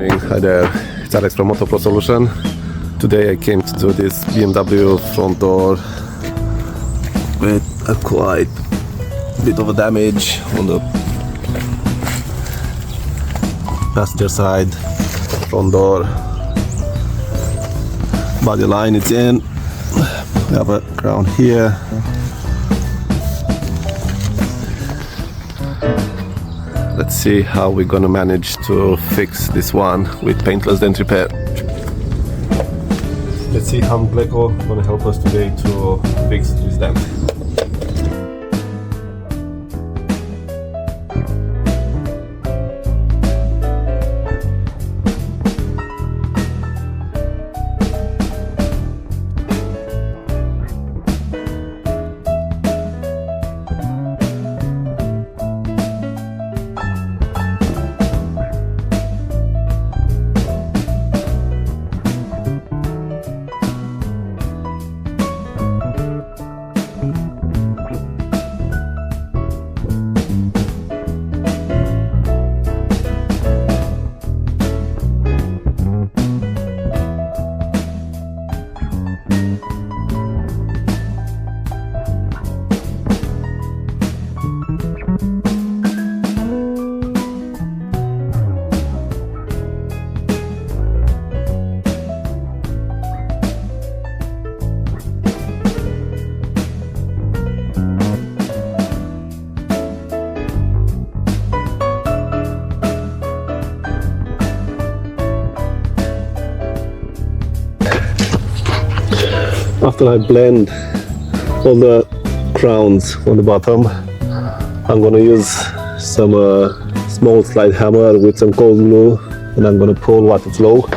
Hi there, it's Alex from AutoPro Solution. Today I came to do this BMW front door with a quite bit of a damage on the passenger side. Front door body line is in. We have a crown here. Let's see how we're gonna manage to fix this one with Paintless Dent Repair. Let's see how Gleco gonna help us today to fix this dent. After I blend all the crowns on the bottom, I'm gonna use some small slide hammer with some cold glue, and I'm gonna pull water flow.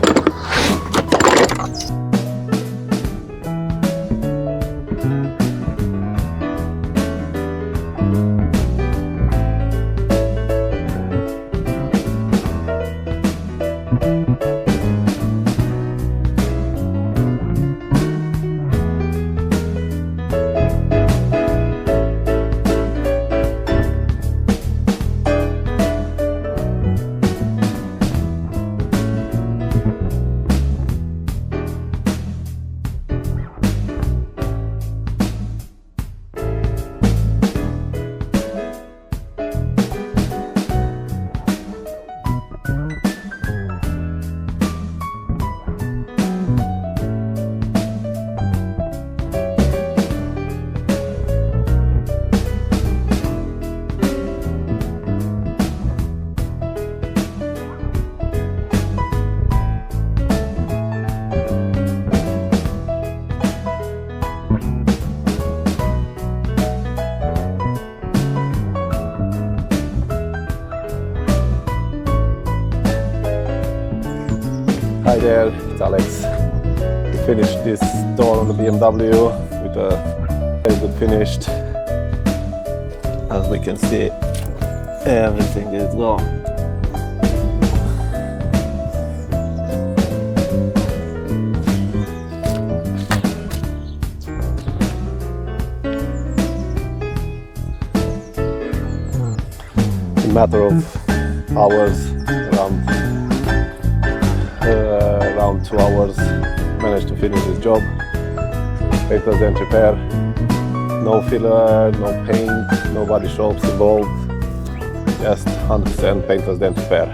Hi there, it's Alex. We finished this door on the BMW with a very good finish. As we can see, everything is gone. In a matter of hours, around 2 hours, managed to finish this job. Paintless Dent Repair, no filler, no paint, no body shops involved, just 100% Paintless Dent Repair.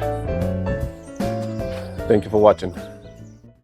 Thank you for watching.